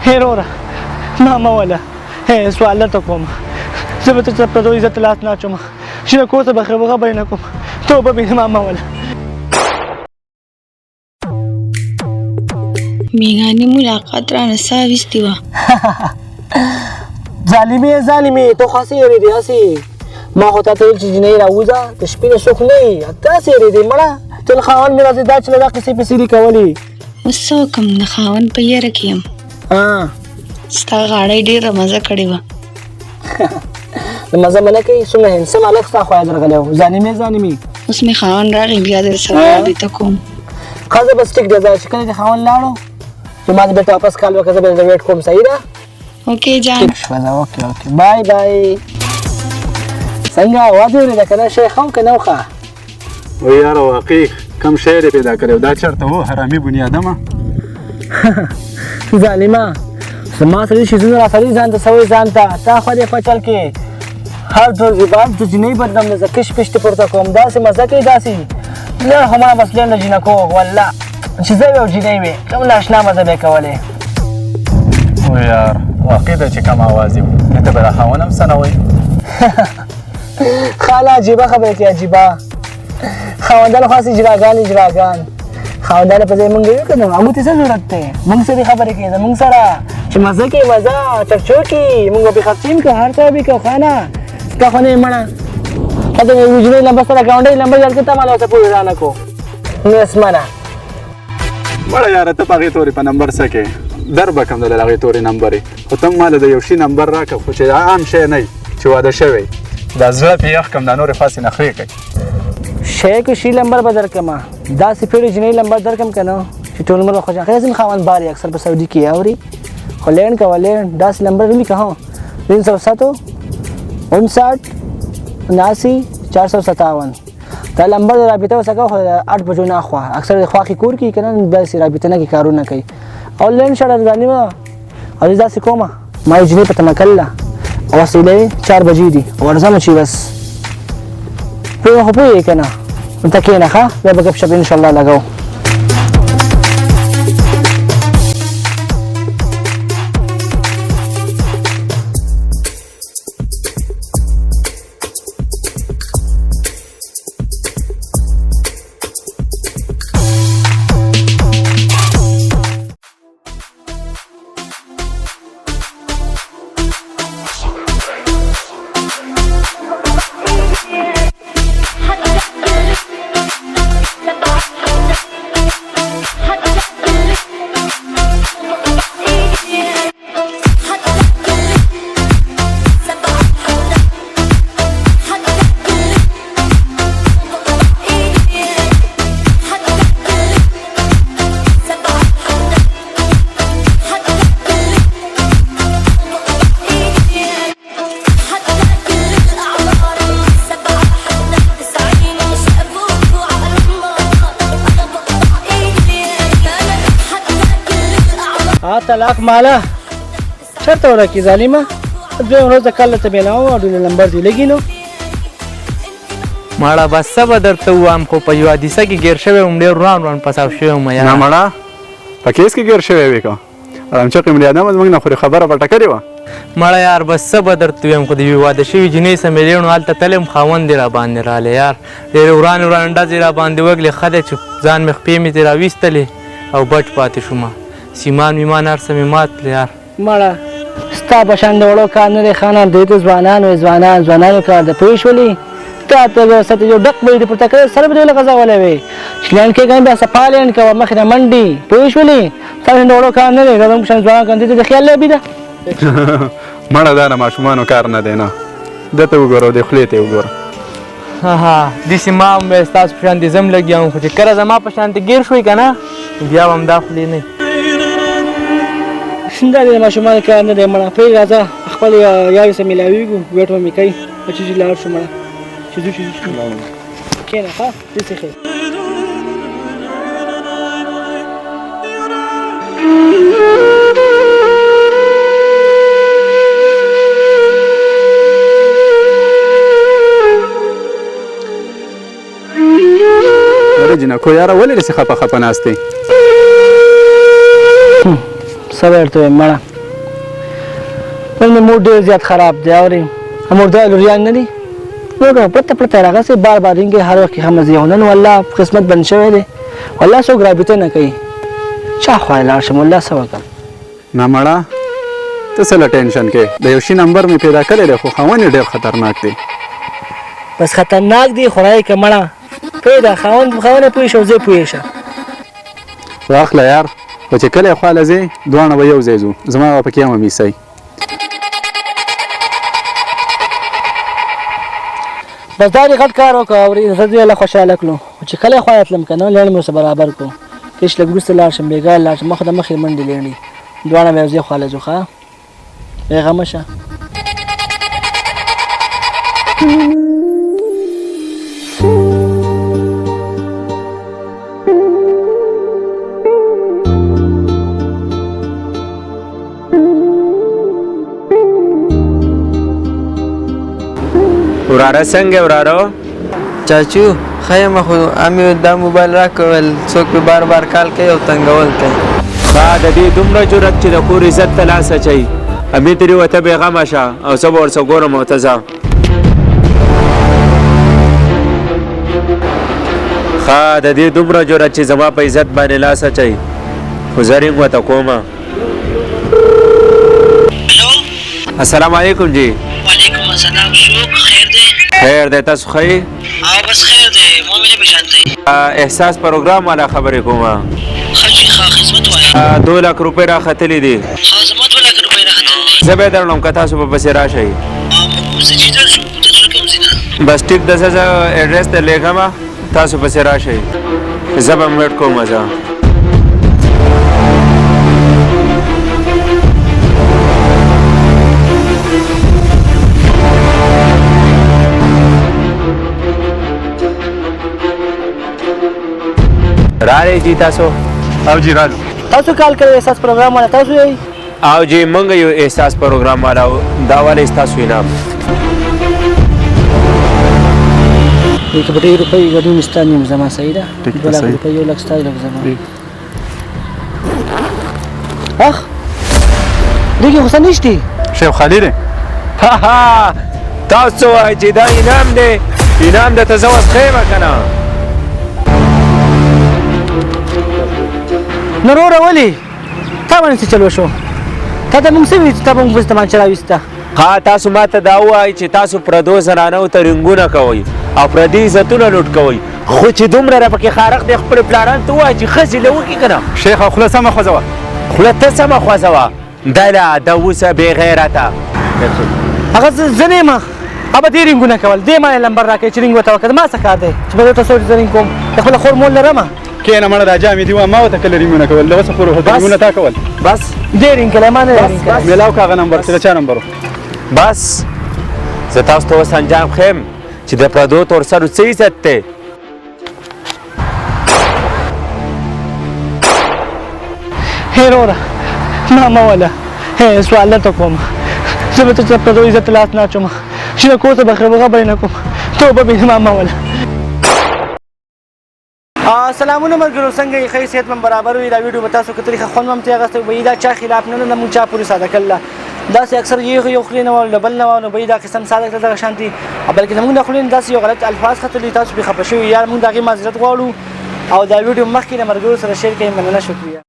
هیروره ماما ولا هي سوال درته کوم زه به ته په دې عزت لاس نه اچوم چې کور ته به خبرې نه کوم توبه به ماما ولا میگانی ملاقات را نساویستی و ظالمي تو خاصی یری اسی ما خو ته چې جنې راوځه د شپې سوخ نه تاسو یری دی مړه تل خاون مې راځي دا چې دا قصې پسې کولی وسو کم نه خاون په یره کیم ستا غاړې ډیره مزه کړې و د مزه منه کوي څومره هنسم الک ستا خو درغلو ظالمي اوس می خاون راغی بیا در سره بیت کوم خزه بس ټیک دی چې کله خاون لاړو چې ما دې بیت واپس کال وکړه به ویټ کوم صحیح ده اوکې جان اوکې بای څنګه واده لري کنه شیخ هم کنه وخه و یار واقعي کم شعر پیدا کړو دا چرته وو حرامي بنیادمه ظالمه سما سړي شي زونه راځي ځان ته سوي ځان ته تا خو دې پچل کې هر ډول زبان د جنې بدنم نه زکش پشت پورته کوم داسې مزه کوي داسې نه هم مسلم نه جنکو والله چې زه یو جنې وي کوم ناشنا مزه به کوله و یار واقعي دا چې کوم आवाज یو ته به راخونم سنوي خاله عجیبه خبره کې عجیبه خواندل خاصی اجراګان خواندل په ځای مونږ یو کنه هغه ته څه ضرورت ده مونږ سره خبرې کوي مونږ سره چې مزه کې مزه چرچو کې مونږ به خاصیم که هر څه به کو خانه کا خونه مړه اته وجنه لمبه سره اکاونټ لمبه ځل ته مالو ته پوره رانه کو نو اسمانه مړه یار ته پغې توري په نمبر سکه در به کوم د لغې توري نمبر خو ته مال د یو شي نمبر راکړه خو چې عام شی نه چې واده شوی دا زړه په یخ کم د نور فاصله نه خري کوي شیخ شي نمبر بدر کما دا سفیر جنې نمبر در کم کنه چې ټول مر خو ځکه زم خوان باري اکثر په سعودي کې اوري هولند کا ولند 10 نمبر لري کها 307 59 79 457 دا نمبر رابطه وسکه 8 بجو نه خو اکثر خو کی کور کې کنه بس رابطه نه کی کارونه کوي اونلاین شړل ځانیما او دا کومه ما جنې په تمکله وسیله 4 بجې دي ورزم چې بس په خو کنه انت کینه ښه بیا به گپ شپ ان شاء الله لګاو طلاق مالا چرته ورکی ظالمه دوی ورځ کله ته بیلاو او د نمبر دی لګینو ماړه بس سبا درته وام خو په یو حدیثه کې ګیر شوی هم ډېر روان پساو شوی یم یا نه مړه په کیس کې ګیر شوی وې کو ارام چې قیمت ادم موږ نه خوري خبره پټه کړې و ماړه یار بس سبا درته ویم خو د یو واده شوی جنې سمې لیونو حالت تلم خاوند را باندې رااله یار ډېر وران ډزې را باندې وګلې خله چې ځان مخ پې مې را وستلې او بچ پاتې شوم سیمان میمان هر سمې مات یار مړه ستا په شان د وړو کار نه دی خانه دوی ته ځوانانو کار د پوه شولې تا ته ستې یو ډک به دې پورته کړی سره به دې لږه غځولی وې چې لینډ کې ګڼ بیا صفا لینډ کوه مخې نه منډې پوه شولې ستا په شان د وړو کار نه دی زموږ په شان ځوانان کار دې ته د خیال لوبي ده مړه دا د ماشومانو کار نه دی نه ده ته وګوره د خولې ته وګوره داسې ما هم ستاسو په شانتې زه هم لګیا وم خو چې کله زما په شانتې ګیر شوی که نه بیا به هم دا خولې نه دا د ماشومانو کار نه دی مړه پرېږده راځه خپل یاوې سره میلاوېږو ویټ به مې کوي چې لاړ شو مړه چې ځو کښېنه ښه داسې ښه جنکو یاره ولې داسې خفه ناست دی څه به درته ووایم مړه نن مې موډ ډېر زیات خراب دی اورې هموردا لوریان نه دي نو پرته پرته راغسې بار بار رینګې هر وخت ښه مزې نن والله قسمت بند شوی دی والله څوک رابطه نه کوي چا خوا لاړ شم والله څه وکړم نه مړه ته څه له ټینشن کې د یو شي نمبر مې پیدا کړی دی خو خاوند یې ډېر خطرناک دی بس خطرناک دی خدای که مړه پوهېده خاوند پوه شه او زه پوه شه واخله یار خو چې کله یې خواله ځې دواړه به یو ځای ځو زما به پکې هم میسئ بس دا دې غټ کار وکړه اورې زه دې الله خوشحاله کړو خو چې کله یې خوا تلم که نه لنډ مې ورسره برابر کړو کېش لږ وروسته لاړ شم بېګا لاړ شم مخ د مخې منډې لنډې دواړه به یو ځای خواله ځو ښه بېغمه شه وراره څنګه وراره چاچو خیمه خو امي دا موبایل راکول څوک به بار بار کال کوي او تنګول کوي با د دې دومره جرأت چې د کور عزت ته لاس اچوي امي ترې ورته بېغمه شه او زه به ورڅه ګورم او ته ځه ښه د دې دومره جرأت چې زما په عزت باندې لاس اچوي خو زه رینګ ورته کومه السلام علیکم جی وعلیکم السلام څوک خیر دی خیر دی تاسو ښه یې او بس خیر دی مؤمنه پېژاندئ احساس پروګرام والا خبرې کومه ښه چې ښه خدمت وایه 2 لک روپۍ راختلي دي ښه زما 2 لک روپۍ راختلي دي زه به یې درنم که تاسو به پسې راشئ زه چې در شو دلته کوم ځای نه بس ټیک ده زه اډرس ته لیکم تاسو پسې راشئ زه به ویټ کوم زه راغلی جی تاسو او جی رالو تاسو کال کړی احساس پروګرام والا تاسو یې او جی موږ یو احساس پروګرام والا دا والا ستاسو انعام یک بټې روپۍ ګډون ستا نیم زما صحیح ده ټیک 2 ده، لک صحیح. روپۍ 1 لک ستا 1 لک زما اخ دغه خو څه نشته شیخ خالی دی تاسو وایئ چې دا انعام دی انعام درته زه اوس ښیم که نه نه وروره ولې تا باندې څه چل وشو تا ته موږ څه ویل چې تا به موږ پسې تمانچه راویسته ها تاسو ما ته دا ووایئ چې تاسو پردو زنانو ته رنګونه کوئ او پردي عزتونه لوټ کوئ خو چې دومره راپکې خارق دی خپلو پلارانو ته ووایئ چې ښځې له وکړي که نه شیخ او خوله سمه خوځوه خوله ته سمه خوځوه دله د اوسه بېغیرته هغه زه نه یم هغه به دې رنګونه کول دې ما یې لمبر راکړی چې رنګ ورته وکړه ما څه کار دی چې به درته څوک زه رنګ کوم د خپله خور مول لرمه کېنه مړه دا جامې دي وه ما ورته کله رینګونه کول د اوسه پورې رینګونه تا کول بس دې رنګ کړی ما نه رنګ کړی میلاو که هغه نمبر چې د چا نمبر و بس زه تاسو ته اوس انجام ښیم چې د پردو تورسرو څه عزت دی هی وروره ما مه وله هی سوال درته کوم زه به ته چې پردو عزت ته لاس نه اچوم چې د کور ته به خبرې نه کوم توبه بې ما مه وله سلامونه ملګرو څنګه یې ښه صحت من برابر وي دا ویډیو به تاسو کتلي ښه خوند هم ترې اخیستی به دا چا خلاف نه ده موږ چا پورې ساده کړله داسې اکثر یو خولې نه وه بل نه وه نو به یې دا قسم ساده کړه دغه شانتي بلکې زموږ د خولې نه داسې یو غلط الفاظ ختلي تاسو پرې خفه شوي یار موږ د هغې معذرت غواړو او دا ویډیو مخکې له ملګرو سره شیر کړئ مننه شکریه